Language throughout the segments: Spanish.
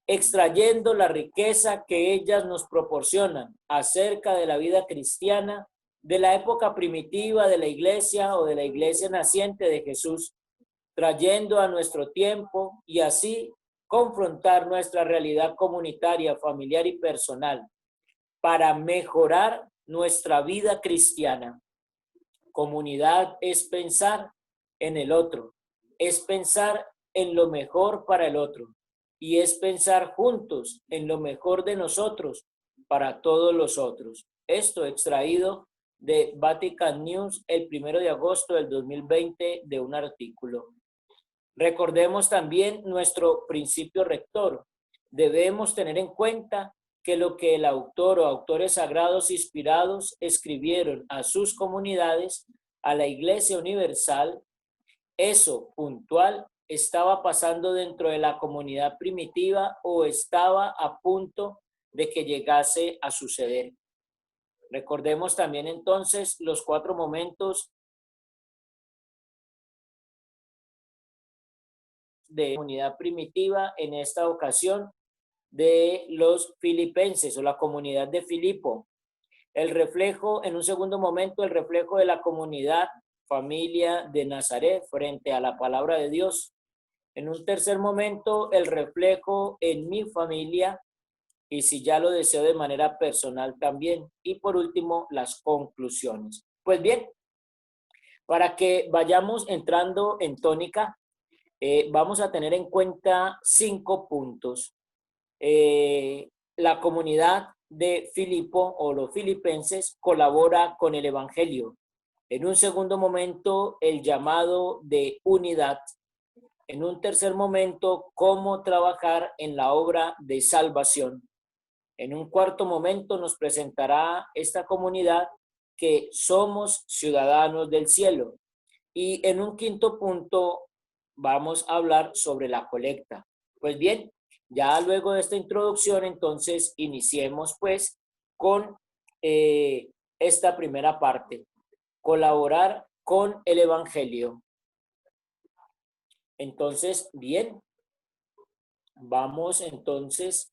extrayendo la riqueza que ellas nos proporcionan acerca de la vida cristiana, de la época primitiva de la iglesia o de la iglesia naciente de Jesús, trayendo a nuestro tiempo y así confrontar nuestra realidad comunitaria, familiar y personal para mejorar nuestra vida cristiana. Comunidad es pensar en el otro, es pensar en lo mejor para el otro y es pensar juntos en lo mejor de nosotros para todos los otros. Esto extraído de Vatican News el 1 de agosto del 2020 de un artículo. Recordemos también nuestro principio rector. Debemos tener en cuenta que lo que el autor o autores sagrados inspirados escribieron a sus comunidades, a la Iglesia Universal, eso puntual estaba pasando dentro de la comunidad primitiva o estaba a punto de que llegase a suceder. Recordemos también entonces los 4 momentos de comunidad primitiva en esta ocasión de los filipenses o la comunidad de Filipo. El reflejo, en un segundo momento, el reflejo de la comunidad, familia de Nazaret frente a la palabra de Dios. En un tercer momento, el reflejo en mi familia y si ya lo deseo de manera personal también. Y por último, las conclusiones. Pues bien, para que vayamos entrando en tónica, vamos a tener en cuenta 5 puntos. La comunidad de Filipo o los filipenses colabora con el evangelio. En un segundo momento, el llamado de unidad. En un tercer momento, cómo trabajar en la obra de salvación. En un cuarto momento nos presentará esta comunidad que somos ciudadanos del cielo. Y en un quinto punto vamos a hablar sobre la colecta. Pues bien, ya luego de esta introducción, entonces iniciemos pues con esta primera parte, colaborar con el evangelio. Entonces, bien, vamos entonces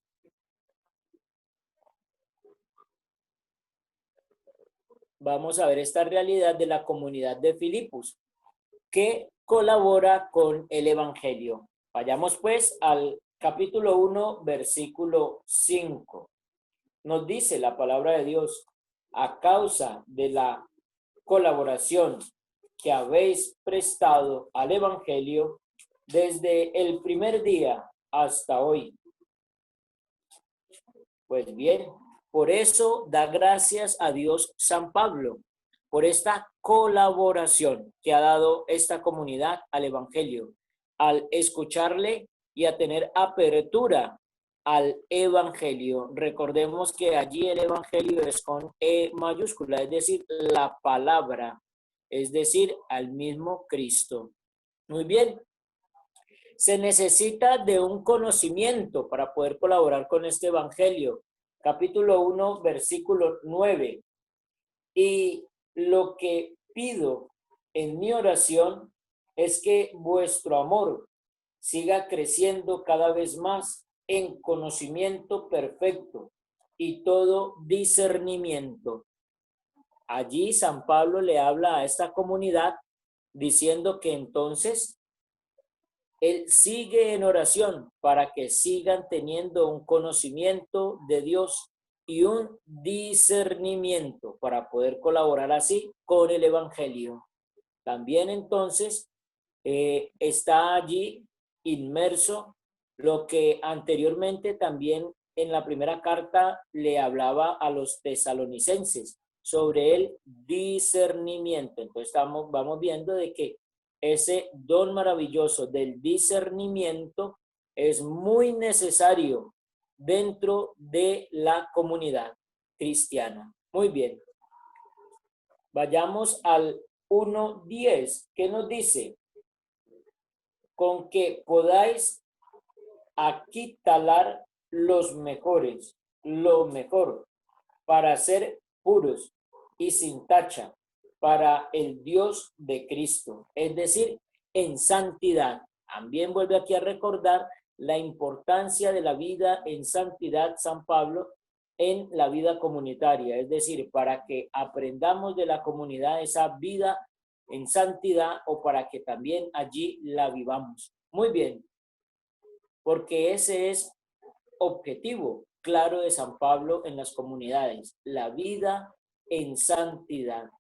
a ver esta realidad de la comunidad de Filipos, que colabora con el evangelio. Vayamos pues al capítulo 1, versículo 5. Nos dice la palabra de Dios: a causa de la colaboración que habéis prestado al evangelio desde el primer día hasta hoy. Pues bien, por eso da gracias a Dios San Pablo, por esta colaboración que ha dado esta comunidad al evangelio, al escucharle y a tener apertura al evangelio. Recordemos que allí el evangelio es con E mayúscula, es decir, la palabra, es decir, al mismo Cristo. Muy bien. Se necesita de un conocimiento para poder colaborar con este evangelio. Capítulo 1, versículo 9. Y lo que pido en mi oración es que vuestro amor siga creciendo cada vez más en conocimiento perfecto y todo discernimiento. Allí San Pablo le habla a esta comunidad diciendo que entonces él sigue en oración para que sigan teniendo un conocimiento de Dios y un discernimiento para poder colaborar así con el evangelio. También entonces está allí inmerso lo que anteriormente también en la primera carta le hablaba a los tesalonicenses sobre el discernimiento. Entonces vamos viendo de que ese don maravilloso del discernimiento es muy necesario dentro de la comunidad cristiana. Muy bien. Vayamos al 1:10, que nos dice: con que podáis aquilatar los mejores, lo mejor, para ser puros y sin tacha para el Dios de Cristo, es decir, en santidad. También vuelve aquí a recordar la importancia de la vida en santidad, San Pablo, en la vida comunitaria, es decir, para que aprendamos de la comunidad esa vida en santidad o para que también allí la vivamos. Muy bien, porque ese es objetivo claro de San Pablo en las comunidades, la vida en santidad.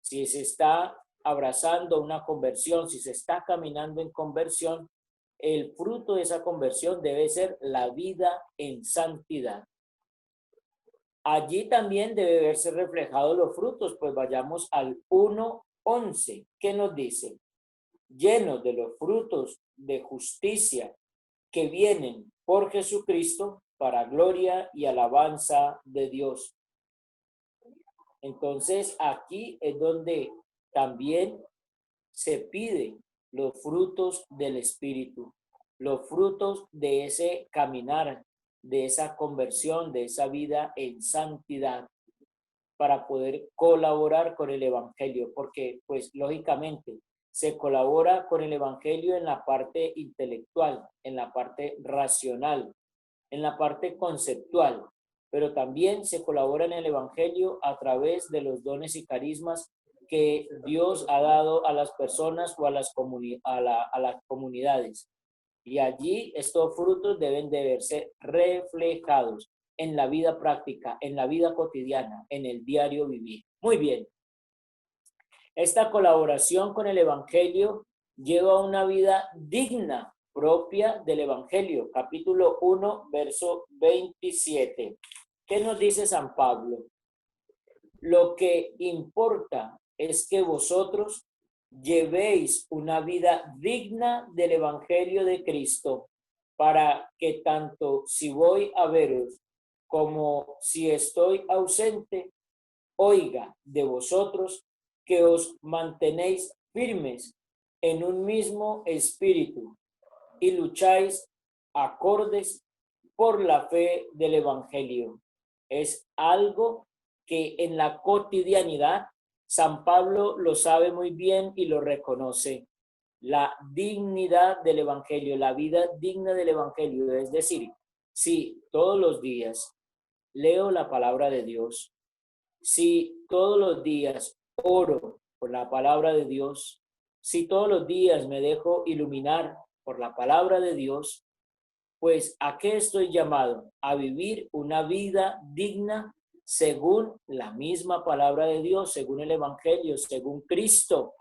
Si se está abrazando una conversión, si se está caminando en conversión, el fruto de esa conversión debe ser la vida en santidad. Allí también debe verse reflejados los frutos, pues vayamos al 1:11, que nos dice: llenos de los frutos de justicia que vienen por Jesucristo para gloria y alabanza de Dios. Entonces aquí es donde también se pide los frutos del Espíritu, los frutos de ese caminar, de esa conversión, de esa vida en santidad, para poder colaborar con el Evangelio, porque pues lógicamente se colabora con el Evangelio en la parte intelectual, en la parte racional, en la parte conceptual, pero también se colabora en el Evangelio a través de los dones y carismas que Dios ha dado a las personas o a las comunidades. Y allí estos frutos deben de verse reflejados en la vida práctica, en la vida cotidiana, en el diario vivir. Muy bien. Esta colaboración con el Evangelio lleva a una vida digna, propia del Evangelio. Capítulo 1, verso 27. ¿Qué nos dice San Pablo? Lo que importa es que vosotros llevéis una vida digna del Evangelio de Cristo, para que tanto si voy a veros como si estoy ausente, oiga de vosotros que os mantenéis firmes en un mismo espíritu y lucháis acordes por la fe del Evangelio. Es algo que en la cotidianidad San Pablo lo sabe muy bien y lo reconoce. La dignidad del Evangelio, la vida digna del Evangelio, es decir, si todos los días leo la palabra de Dios, si todos los días oro por la palabra de Dios, si todos los días me dejo iluminar por la palabra de Dios, pues ¿a qué estoy llamado? A vivir una vida digna según la misma palabra de Dios, según el Evangelio, según Cristo.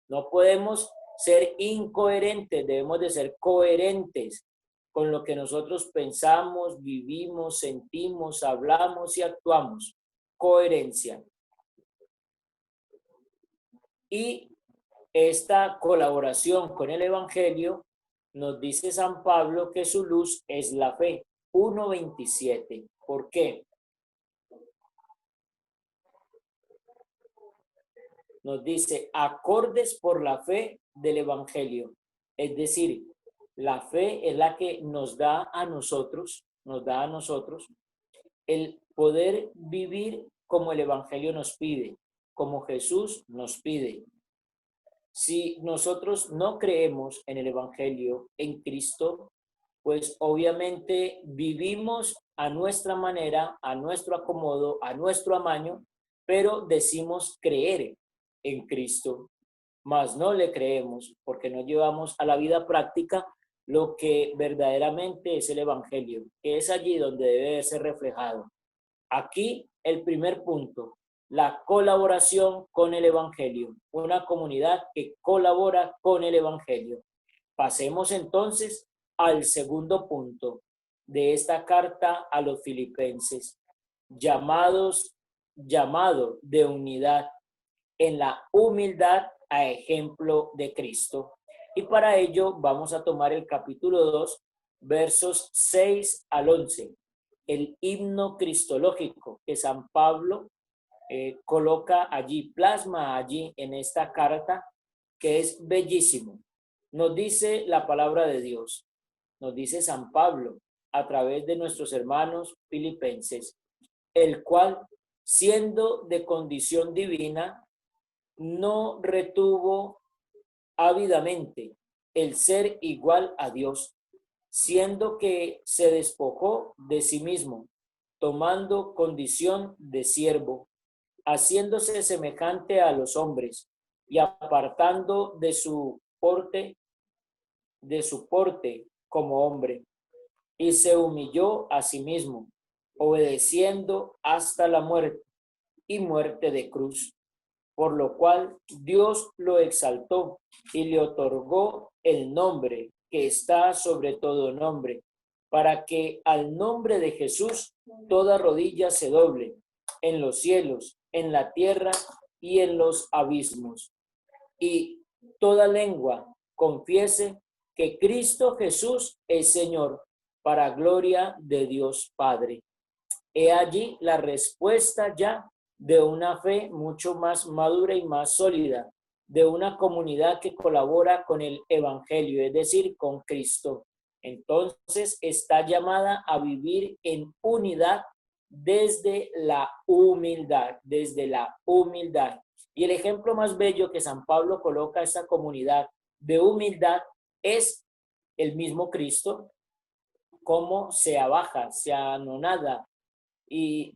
No podemos ser incoherentes, debemos de ser coherentes con lo que nosotros pensamos, vivimos, sentimos, hablamos y actuamos. Coherencia. Y esta colaboración con el Evangelio nos dice San Pablo que su luz es la fe. 1:27. ¿Por qué? Nos dice acordes por la fe del Evangelio. Es decir, la fe es la que nos da a nosotros el poder vivir como el Evangelio nos pide, como Jesús nos pide. Si nosotros no creemos en el Evangelio, en Cristo, pues obviamente vivimos a nuestra manera, a nuestro acomodo, a nuestro amaño, pero decimos creer en Cristo, mas no le creemos porque no llevamos a la vida práctica lo que verdaderamente es el Evangelio, que es allí donde debe ser reflejado. Aquí el primer punto, la colaboración con el Evangelio, una comunidad que colabora con el Evangelio. Pasemos entonces al segundo punto de esta carta a los filipenses, llamado de unidad en la humildad a ejemplo de Cristo. Y para ello vamos a tomar el capítulo 2, versos 6 al 11, el himno cristológico que San Pablo coloca allí, plasma allí en esta carta, que es bellísimo. Nos dice la palabra de Dios, nos dice San Pablo a través de nuestros hermanos filipenses, el cual, siendo de condición divina, no retuvo ávidamente el ser igual a Dios, siendo que se despojó de sí mismo, tomando condición de siervo, haciéndose semejante a los hombres y apartando de su porte como hombre, y se humilló a sí mismo, obedeciendo hasta la muerte y muerte de cruz, por lo cual Dios lo exaltó y le otorgó el nombre que está sobre todo nombre, para que al nombre de Jesús toda rodilla se doble, en los cielos, en la tierra y en los abismos, y toda lengua confiese que Cristo Jesús es Señor, para gloria de Dios Padre. He allí la respuesta ya de una fe mucho más madura y más sólida, de una comunidad que colabora con el Evangelio, es decir, con Cristo. Entonces está llamada a vivir en unidad desde la humildad, desde la humildad. Y el ejemplo más bello que San Pablo coloca a esta comunidad de humildad es el mismo Cristo, cómo se abaja, se anonada y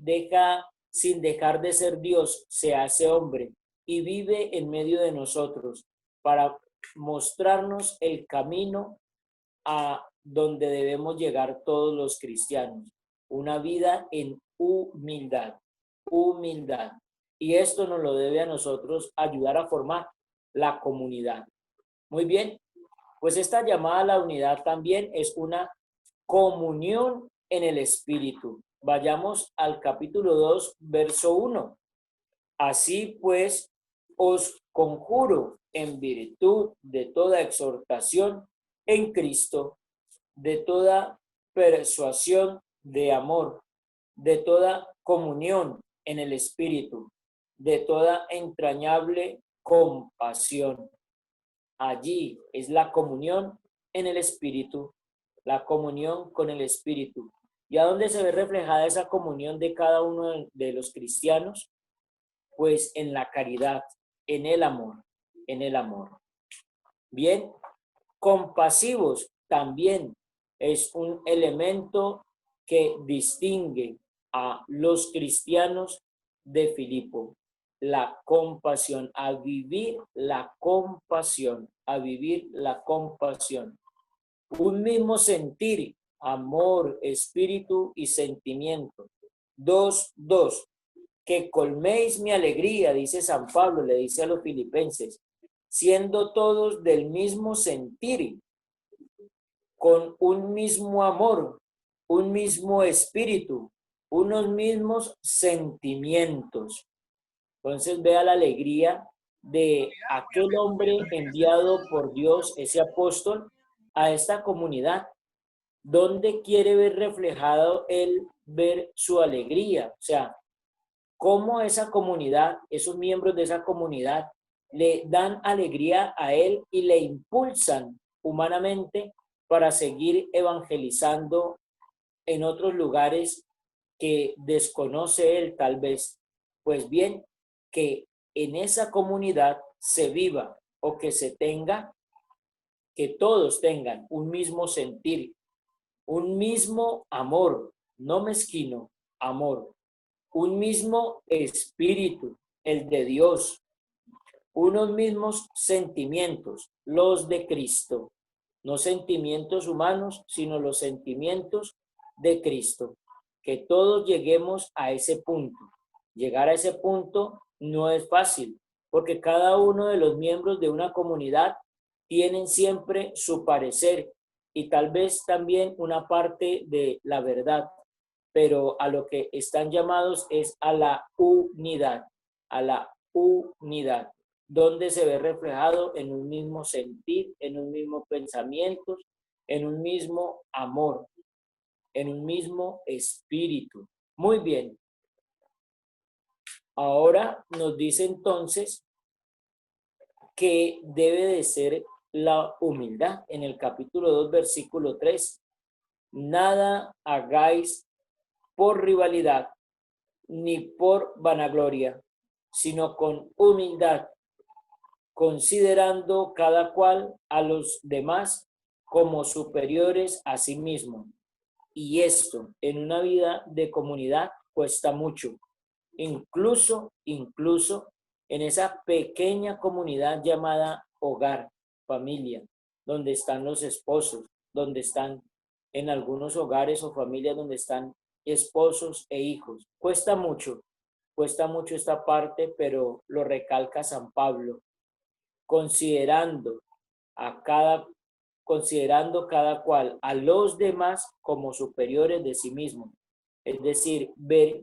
sin dejar de ser Dios, se hace hombre y vive en medio de nosotros para mostrarnos el camino a donde debemos llegar todos los cristianos. Una vida en humildad, humildad. Y esto nos lo debe a nosotros ayudar a formar la comunidad. Muy bien, pues esta llamada a la unidad también es una comunión en el Espíritu. Vayamos al capítulo 2, verso 1. Así pues, os conjuro en virtud de toda exhortación en Cristo, de toda persuasión de amor, de toda comunión en el Espíritu, de toda entrañable compasión. Allí es la comunión en el Espíritu, la comunión con el Espíritu. ¿Y a dónde se ve reflejada esa comunión de cada uno de los cristianos? Pues en la caridad, en el amor, en el amor. Bien, compasivos también es un elemento que distingue a los cristianos de Filipo. La compasión, a vivir la compasión, a vivir la compasión. Un mismo sentir, amor, espíritu y sentimiento. Dos, que colméis mi alegría, dice San Pablo, le dice a los filipenses, siendo todos del mismo sentir, con un mismo amor, un mismo espíritu, unos mismos sentimientos. Entonces vea la alegría de aquel hombre enviado por Dios, ese apóstol, a esta comunidad, donde quiere ver reflejado él, ver su alegría, o sea, cómo esa comunidad, esos miembros de esa comunidad, le dan alegría a él y le impulsan humanamente para seguir evangelizando en otros lugares que desconoce él tal vez. Pues bien, que en esa comunidad se viva o que se tenga, que todos tengan un mismo sentir, un mismo amor, no mezquino, amor, un mismo espíritu, el de Dios, unos mismos sentimientos, los de Cristo, no sentimientos humanos, sino los sentimientos de Cristo. Que todos lleguemos a ese punto. Llegar a ese punto no es fácil, porque cada uno de los miembros de una comunidad tienen siempre su parecer y tal vez también una parte de la verdad, pero a lo que están llamados es a la unidad, donde se ve reflejado en un mismo sentir, en un mismo pensamiento, en un mismo amor, en un mismo espíritu. Muy bien. Ahora nos dice entonces que debe de ser la humildad. En el capítulo 2, versículo 3. Nada hagáis por rivalidad ni por vanagloria, sino con humildad, considerando cada cual a los demás como superiores a sí mismos. Y esto en una vida de comunidad cuesta mucho. Incluso en esa pequeña comunidad llamada hogar, familia, donde están los esposos, donde están en algunos hogares o familias donde están esposos e hijos. Cuesta mucho esta parte, pero lo recalca San Pablo, considerando a cada considerando cada cual a los demás como superiores de sí mismo, es decir, ver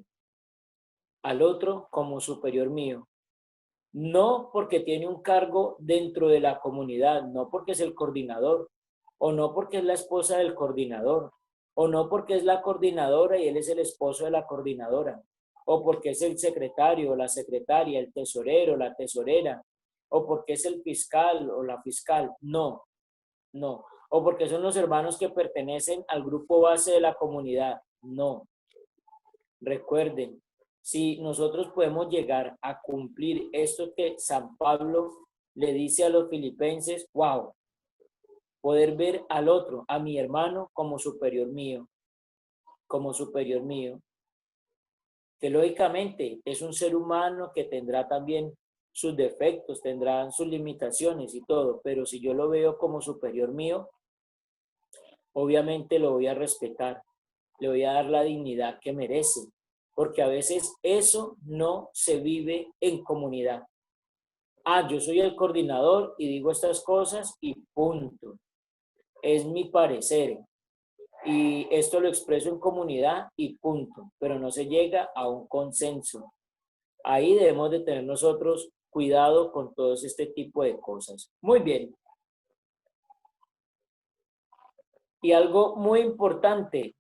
al otro como superior mío, no porque tiene un cargo dentro de la comunidad, no porque es el coordinador, o no porque es la esposa del coordinador, o no porque es la coordinadora y él es el esposo de la coordinadora, o porque es el secretario o la secretaria, el tesorero, la tesorera, o porque es el fiscal o la fiscal. No, no. O porque son los hermanos que pertenecen al grupo base de la comunidad. No. Recuerden, si nosotros podemos llegar a cumplir esto que San Pablo le dice a los filipenses, wow, poder ver al otro, a mi hermano, como superior mío, que lógicamente es un ser humano que tendrá también sus defectos, tendrán sus limitaciones y todo, pero si yo lo veo como superior mío, obviamente lo voy a respetar, le voy a dar la dignidad que merece, porque a veces eso no se vive en comunidad. Ah, yo soy el coordinador y digo estas cosas y punto. Es mi parecer y esto lo expreso en comunidad y punto, pero no se llega a un consenso. Ahí debemos de tener nosotros cuidado con todo este tipo de cosas. Muy bien. Y algo muy importante,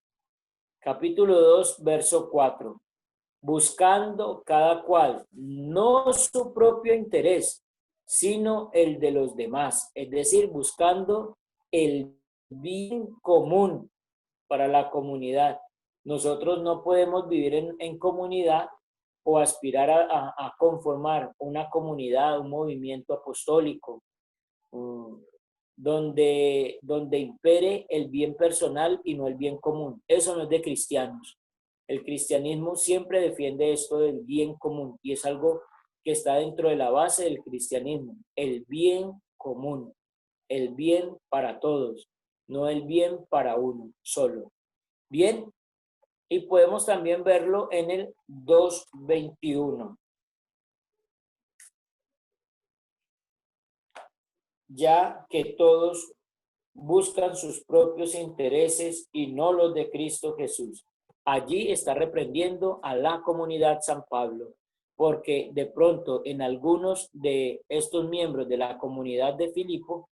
capítulo 2, verso 4. Buscando cada cual no su propio interés, sino el de los demás, es decir, buscando el bien común para la comunidad. Nosotros no podemos vivir en comunidad o aspirar a conformar una comunidad, un movimiento apostólico, donde impere el bien personal y no el bien común. Eso no es de cristianos. El cristianismo siempre defiende esto del bien común y es algo que está dentro de la base del cristianismo, el bien común, el bien para todos, no el bien para uno solo. Bien, y podemos también verlo en el 2:21. Ya que todos buscan sus propios intereses y no los de Cristo Jesús. Allí está reprendiendo a la comunidad San Pablo, porque de pronto en algunos de estos miembros de la comunidad de Filipo,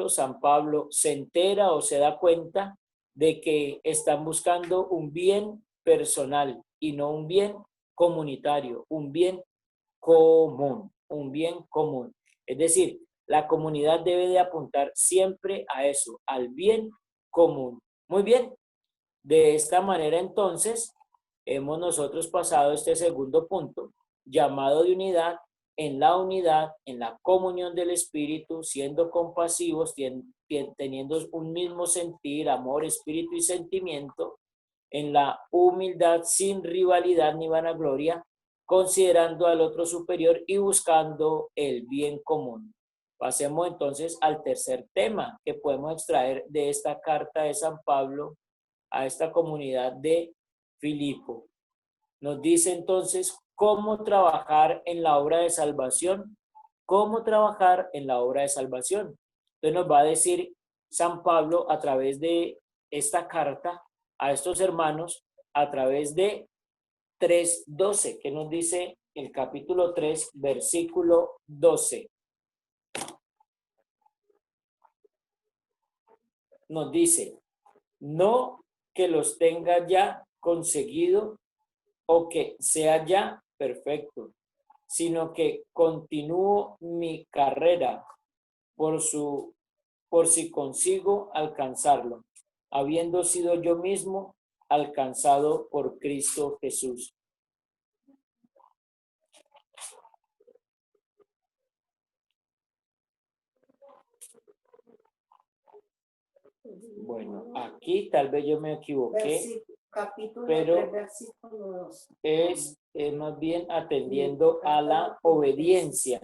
San Pablo se entera o se da cuenta de que están buscando un bien personal y no un bien comunitario, un bien común, un bien común. Es decir, la comunidad debe de apuntar siempre a eso, al bien común. Muy bien, de esta manera entonces hemos nosotros pasado este segundo punto, llamado de unidad, en la comunión del Espíritu, siendo compasivos, teniendo un mismo sentir, amor, espíritu y sentimiento, en la humildad sin rivalidad ni vanagloria, considerando al otro superior y buscando el bien común. Pasemos entonces al tercer tema que podemos extraer de esta carta de San Pablo a esta comunidad de Filipo. Nos dice entonces cómo trabajar en la obra de salvación, cómo trabajar en la obra de salvación. Entonces nos va a decir San Pablo a través de esta carta a estos hermanos, a través de 3:12, que nos dice el capítulo 3, versículo 12. Nos dice, no que los tenga ya conseguido o que sea ya perfecto, sino que continúo mi carrera por si consigo alcanzarlo, habiendo sido yo mismo alcanzado por Cristo Jesús. Bueno, aquí tal vez yo me equivoqué, Capítulo pero 3, versículo 2. es más bien atendiendo a la obediencia,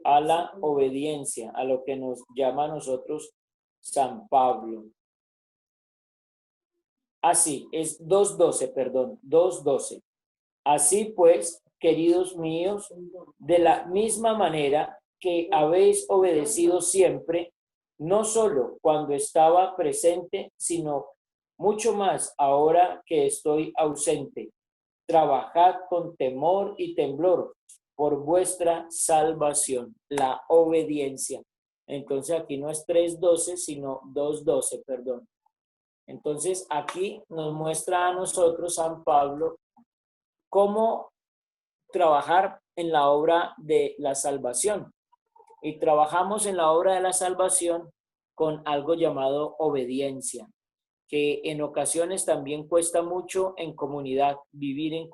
a la obediencia, a lo que nos llama a nosotros San Pablo. Así, es 2:12, perdón, 2:12. Así pues, queridos míos, de la misma manera que habéis obedecido siempre, no solo cuando estaba presente, sino mucho más ahora que estoy ausente. Trabajad con temor y temblor por vuestra salvación, la obediencia. Entonces aquí no es 3:12, sino 2:12, perdón. Entonces aquí nos muestra a nosotros San Pablo cómo trabajar en la obra de la salvación. Y trabajamos en la obra de la salvación con algo llamado obediencia, que en ocasiones también cuesta mucho en comunidad, vivir en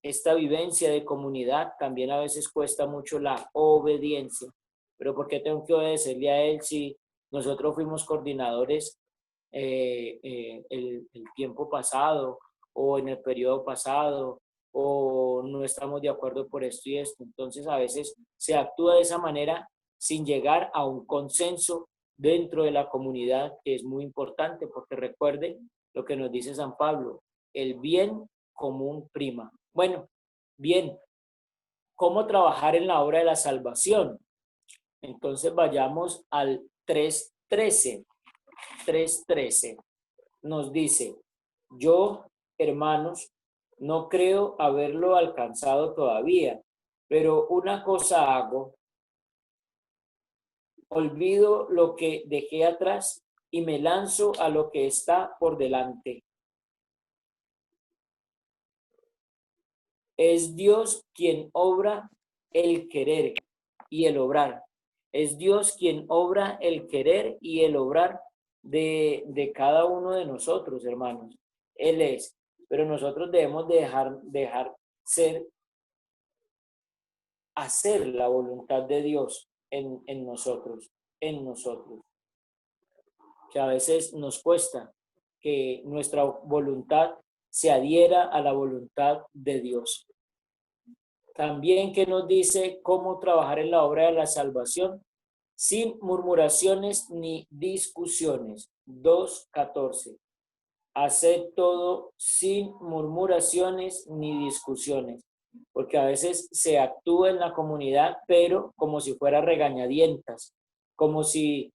esta vivencia de comunidad, también a veces cuesta mucho la obediencia. Pero ¿por qué tengo que obedecerle a él si nosotros fuimos coordinadores el tiempo pasado o en el periodo pasado o no estamos de acuerdo por esto y esto? Entonces a veces se actúa de esa manera sin llegar a un consenso dentro de la comunidad, que es muy importante porque recuerden lo que nos dice San Pablo, el bien común prima. Bueno, bien, ¿cómo trabajar en la obra de la salvación? Entonces vayamos al 3:13. 3:13 nos dice, yo, hermanos, no creo haberlo alcanzado todavía, pero una cosa hago, olvido lo que dejé atrás y me lanzo a lo que está por delante. Es Dios quien obra el querer y el obrar. Es Dios quien obra el querer y el obrar de cada uno de nosotros, hermanos. Él es. Pero nosotros debemos dejar ser, hacer la voluntad de Dios en nosotros, en nosotros. Que a veces nos cuesta que nuestra voluntad se adhiera a la voluntad de Dios. También que nos dice cómo trabajar en la obra de la salvación sin murmuraciones ni discusiones. 2:14. Haced todo sin murmuraciones ni discusiones, porque a veces se actúa en la comunidad, pero como si fuera regañadientas, como si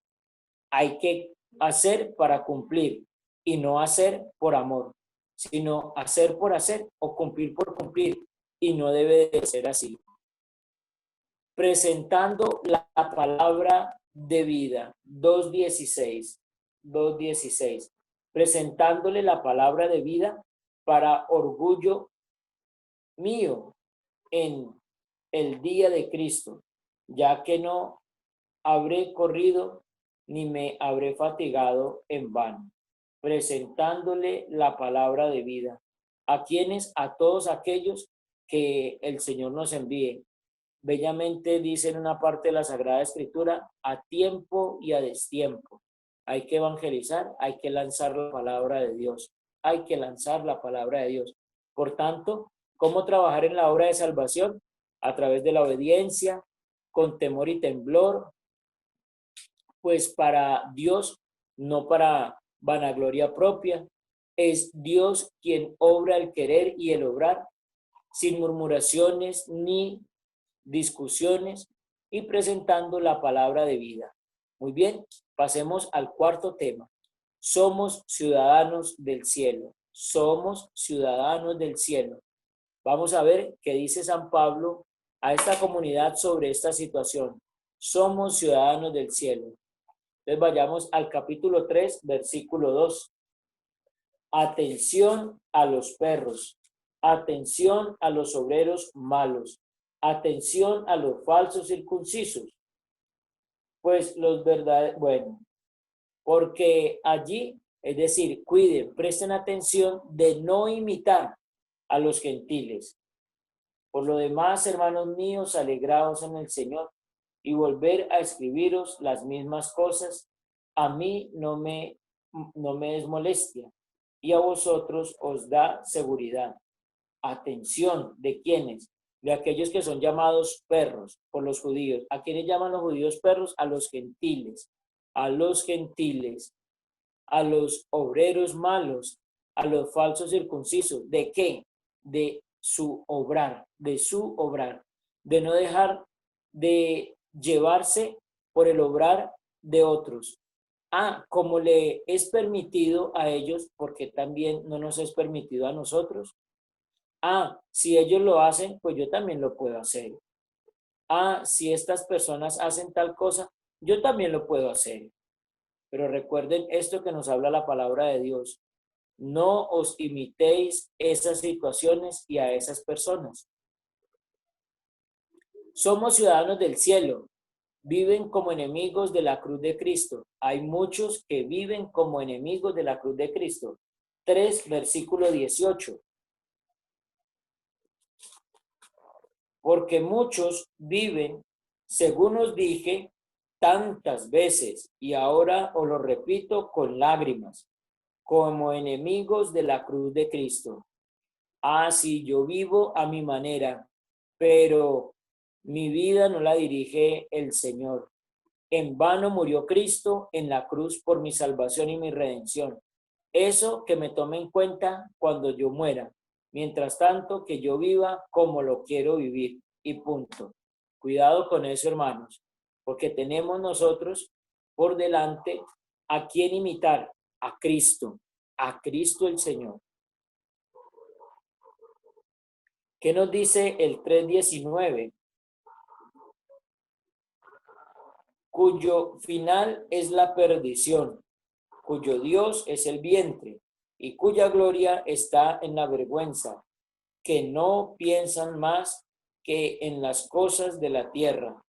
hay que hacer para cumplir y no hacer por amor, sino hacer por hacer o cumplir por cumplir, y no debe de ser así. Presentando la palabra de vida, 2:16, 2:16, presentándole la palabra de vida para orgullo mío en el día de Cristo, ya que no habré corrido ni me habré fatigado en vano, presentándole la palabra de vida. ¿A quienes? A todos aquellos que el Señor nos envíe. Bellamente dice en una parte de la Sagrada Escritura, a tiempo y a destiempo. Hay que evangelizar, hay que lanzar la palabra de Dios, hay que lanzar la palabra de Dios. Por tanto, ¿cómo trabajar en la obra de salvación? A través de la obediencia, con temor y temblor, pues para Dios, no para vanagloria propia. Es Dios quien obra el querer y el obrar, sin murmuraciones ni discusiones y presentando la palabra de vida. Muy bien, pasemos al cuarto tema. Somos ciudadanos del cielo. Somos ciudadanos del cielo. Vamos a ver qué dice San Pablo a esta comunidad sobre esta situación. Somos ciudadanos del cielo. Entonces vayamos al capítulo 3, versículo 2. Atención a los perros. Atención a los obreros malos. Atención a los falsos circuncisos. Pues los verdaderos, bueno, porque allí, es decir, cuiden, presten atención de no imitar a los gentiles. Por lo demás, hermanos míos, alegraos en el Señor, y volver a escribiros las mismas cosas, a mí no me es molestia, y a vosotros os da seguridad. Atención, ¿de quiénes? De aquellos que son llamados perros por los judíos. ¿A quiénes llaman los judíos perros? A los gentiles, a los gentiles, a los obreros malos, a los falsos circuncisos. ¿De qué? De su obrar, de no dejar de llevarse por el obrar de otros. Como le es permitido a ellos, porque también no nos es permitido a nosotros. Si ellos lo hacen, pues yo también lo puedo hacer. Si estas personas hacen tal cosa, yo también lo puedo hacer. Pero recuerden esto que nos habla la palabra de Dios. No os imitéis esas situaciones y a esas personas. Somos ciudadanos del cielo. Viven como enemigos de la cruz de Cristo. Hay muchos que viven como enemigos de la cruz de Cristo. 3, versículo 18. Porque muchos viven, según os dije tantas veces, y ahora os lo repito con lágrimas, como enemigos de la cruz de Cristo. Sí, yo vivo a mi manera, pero mi vida no la dirige el Señor. En vano murió Cristo en la cruz por mi salvación y mi redención. Eso que me tome en cuenta cuando yo muera. Mientras tanto, que yo viva como lo quiero vivir. Y punto. Cuidado con eso, hermanos, porque tenemos nosotros por delante a quien imitar, a Cristo el Señor. ¿Qué nos dice el 3:19? Cuyo final es la perdición, cuyo Dios es el vientre, y cuya gloria está en la vergüenza, que no piensan más que en las cosas de la tierra.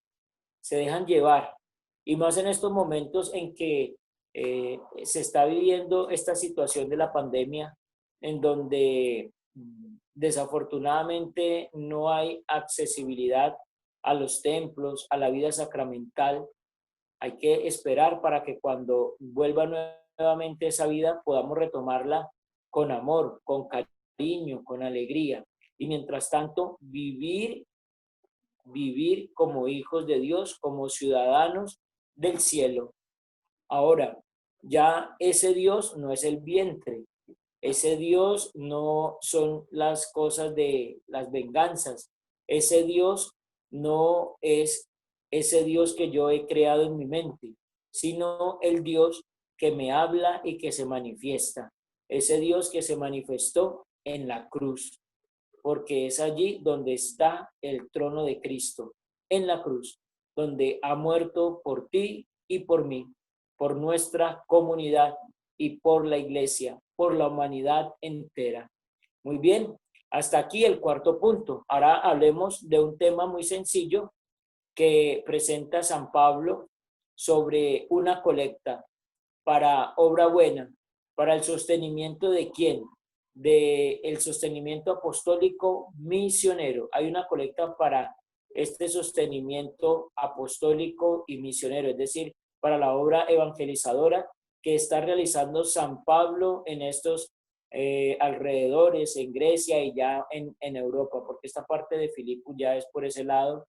Se dejan llevar, y más en estos momentos en que se está viviendo esta situación de la pandemia, en donde desafortunadamente no hay accesibilidad a los templos, a la vida sacramental. Hay que esperar para que cuando vuelva nuevamente esa vida podamos retomarla con amor, con cariño, con alegría. Y mientras tanto, vivir como hijos de Dios, como ciudadanos del cielo. Ahora, ya ese Dios no es el vientre, ese Dios no son las cosas de las venganzas, ese Dios no es ese Dios que yo he creado en mi mente, sino el Dios que me habla y que se manifiesta, ese Dios que se manifestó en la cruz, porque es allí donde está el trono de Cristo, en la cruz, donde ha muerto por ti y por mí, por nuestra comunidad y por la iglesia, por la humanidad entera. Muy bien, hasta aquí el cuarto punto. Ahora hablemos de un tema muy sencillo que presenta San Pablo sobre una colecta para obra buena, para el sostenimiento de quién, de el sostenimiento apostólico misionero. Hay una colecta para este sostenimiento apostólico y misionero, es decir, para la obra evangelizadora que está realizando San Pablo en estos alrededores, en Grecia y ya en Europa, porque esta parte de Filipos ya es por ese lado.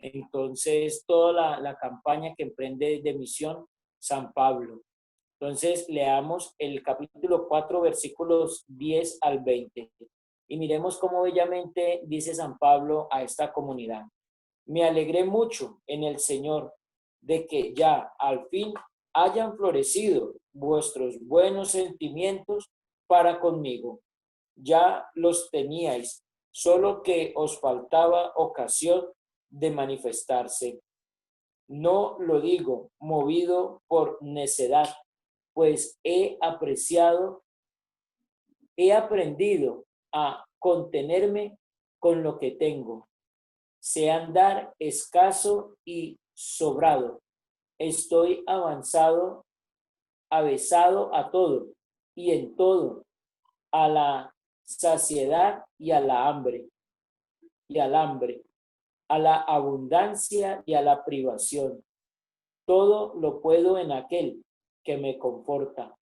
Entonces, toda la campaña que emprende de misión San Pablo. Entonces, leamos el capítulo 4, versículos 10 al 20. Y miremos cómo bellamente dice San Pablo a esta comunidad. Me alegré mucho en el Señor de que ya al fin hayan florecido vuestros buenos sentimientos para conmigo. Ya los teníais, solo que os faltaba ocasión de manifestarse. No lo digo movido por necedad, pues he aprendido a contenerme con lo que tengo. Sé andar escaso y sobrado. Estoy avesado a todo y en todo, a la saciedad y a la hambre, a la abundancia y a la privación. Todo lo puedo en aquel que me conforta.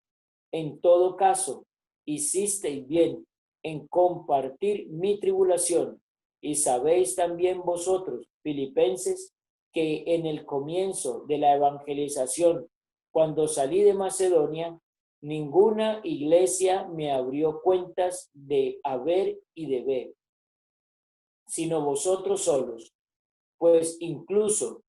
En todo caso, hicisteis bien en compartir mi tribulación, y sabéis también vosotros, filipenses, que en el comienzo de la evangelización, cuando salí de Macedonia, ninguna iglesia me abrió cuentas de haber y deber, sino vosotros solos, pues incluso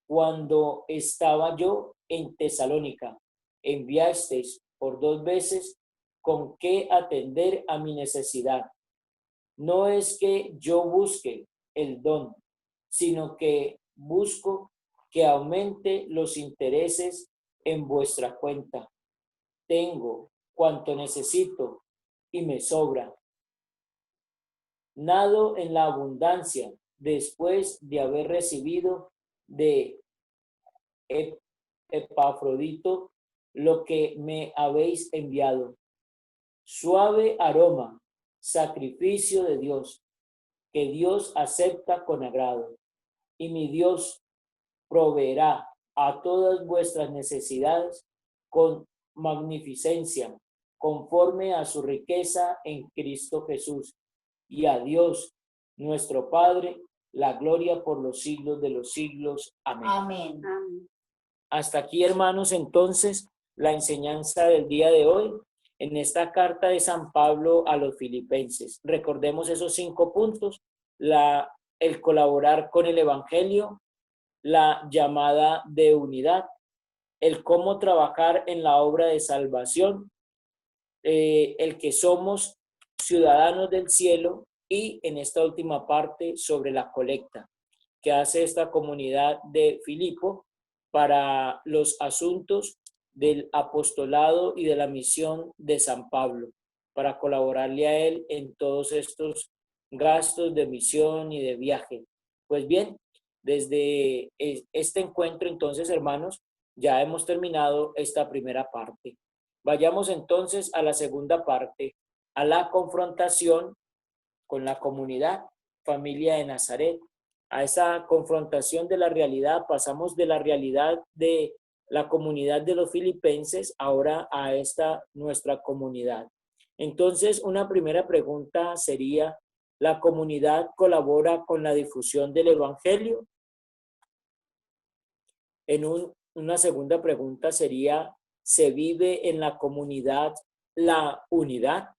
cuando estaba yo en Tesalónica, enviasteis por 2 veces con qué atender a mi necesidad. No es que yo busque el don, sino que busco que aumente los intereses en vuestra cuenta. Tengo cuanto necesito y me sobra. Nado en la abundancia después de haber recibido de Epafrodito lo que me habéis enviado. Suave aroma, sacrificio de Dios, que Dios acepta con agrado. Y mi Dios proveerá a todas vuestras necesidades con magnificencia, conforme a su riqueza en Cristo Jesús. Y a Dios, nuestro Padre, la gloria por los siglos de los siglos. Amén. Amén. Hasta aquí, hermanos, entonces, la enseñanza del día de hoy en esta carta de San Pablo a los filipenses. Recordemos esos 5 puntos: el colaborar con el evangelio, la llamada de unidad, el cómo trabajar en la obra de salvación, el que somos ciudadanos del cielo, y en esta última parte sobre la colecta que hace esta comunidad de Filipo para los asuntos del apostolado y de la misión de San Pablo, para colaborarle a él en todos estos gastos de misión y de viaje. Pues bien, desde este encuentro, entonces, hermanos, ya hemos terminado esta primera parte. Vayamos entonces a la segunda parte, a la confrontación con la comunidad, familia de Nazaret. A esa confrontación de la realidad, pasamos de la realidad de la comunidad de los filipenses ahora a esta nuestra comunidad. Entonces, una primera pregunta sería: ¿la comunidad colabora con la difusión del evangelio? Una segunda pregunta sería: ¿se vive en la comunidad la unidad?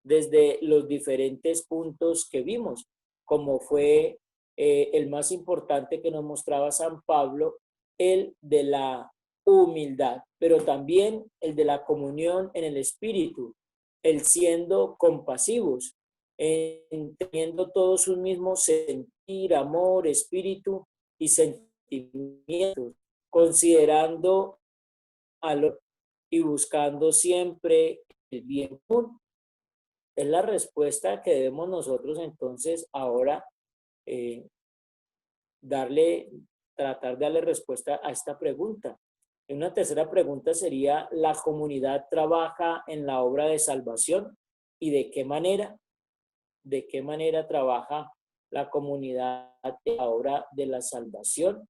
Desde los diferentes puntos que vimos, como fue el más importante que nos mostraba San Pablo, el de la humildad, pero también el de la comunión en el espíritu, el siendo compasivos, teniendo todos un mismo sentir, amor, espíritu y sentimientos, considerando y buscando siempre el bien común. Es la respuesta que debemos nosotros entonces ahora tratar de darle respuesta a esta pregunta. Una tercera pregunta sería: ¿la comunidad trabaja en la obra de salvación? ¿Y de qué manera? ¿De qué manera trabaja la comunidad en la obra de la salvación?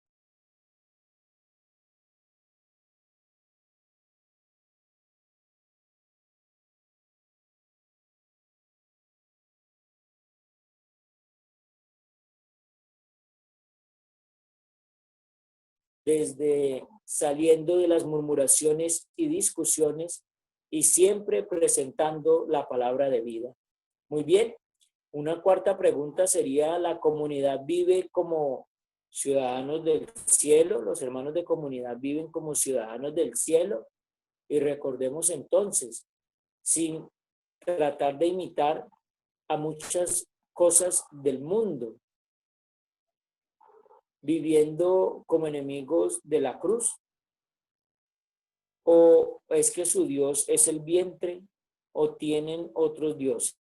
Desde saliendo de las murmuraciones y discusiones y siempre presentando la palabra de vida. Muy bien. Una cuarta pregunta sería: ¿la comunidad vive como ciudadanos del cielo? ¿Los hermanos de comunidad viven como ciudadanos del cielo? Y recordemos entonces, sin tratar de imitar a muchas cosas del mundo, viviendo como enemigos de la cruz, o es que su Dios es el vientre, o tienen otros dioses.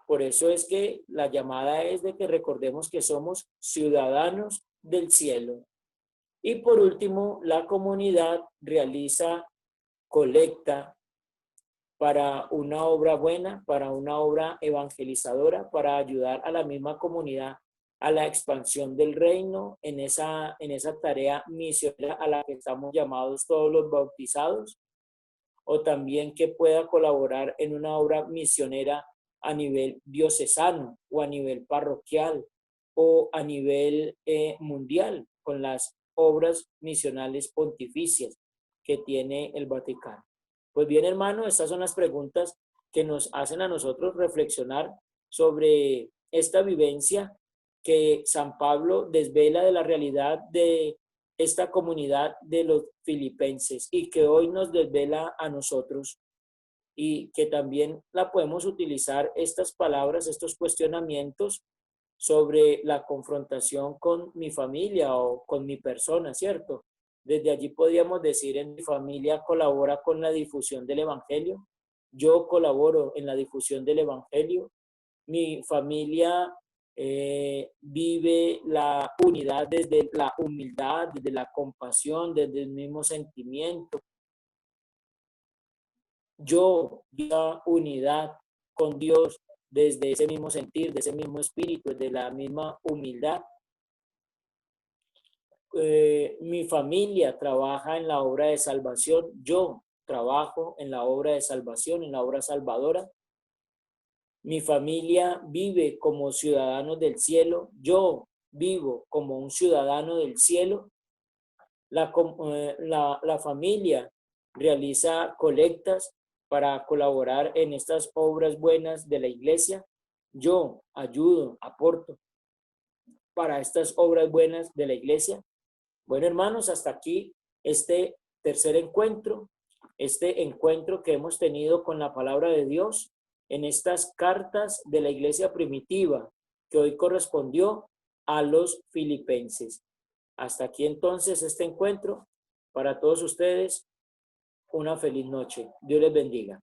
Por eso es que la llamada es de que recordemos que somos ciudadanos del cielo. Y por último, la comunidad realiza colecta para una obra buena, para una obra evangelizadora, para ayudar a la misma comunidad a la expansión del reino en esa tarea misionera a la que estamos llamados todos los bautizados, o también que pueda colaborar en una obra misionera a nivel diocesano o a nivel parroquial o a nivel mundial con las obras misionales pontificias que tiene el Vaticano. Pues bien, hermano, estas son las preguntas que nos hacen a nosotros reflexionar sobre esta vivencia que San Pablo desvela de la realidad de esta comunidad de los filipenses y que hoy nos desvela a nosotros, y que también la podemos utilizar estas palabras, estos cuestionamientos sobre la confrontación con mi familia o con mi persona, ¿cierto? Desde allí podríamos decir, en mi familia colabora con la difusión del Evangelio, yo colaboro en la difusión del Evangelio, mi familia vive la unidad desde la humildad, desde la compasión, desde el mismo sentimiento. Yo vivo la unidad con Dios desde ese mismo sentir, de ese mismo espíritu, desde la misma humildad. Mi familia trabaja en la obra de salvación, yo trabajo en la obra de salvación, en la obra salvadora. Mi familia vive como ciudadanos del cielo, yo vivo como un ciudadano del cielo. La familia realiza colectas para colaborar en estas obras buenas de la iglesia. Yo ayudo, aporto para estas obras buenas de la iglesia. Bueno, hermanos, hasta aquí este tercer encuentro, este encuentro que hemos tenido con la palabra de Dios en estas cartas de la iglesia primitiva que hoy correspondió a los filipenses. Hasta aquí entonces este encuentro. Para todos ustedes, una feliz noche. Dios les bendiga.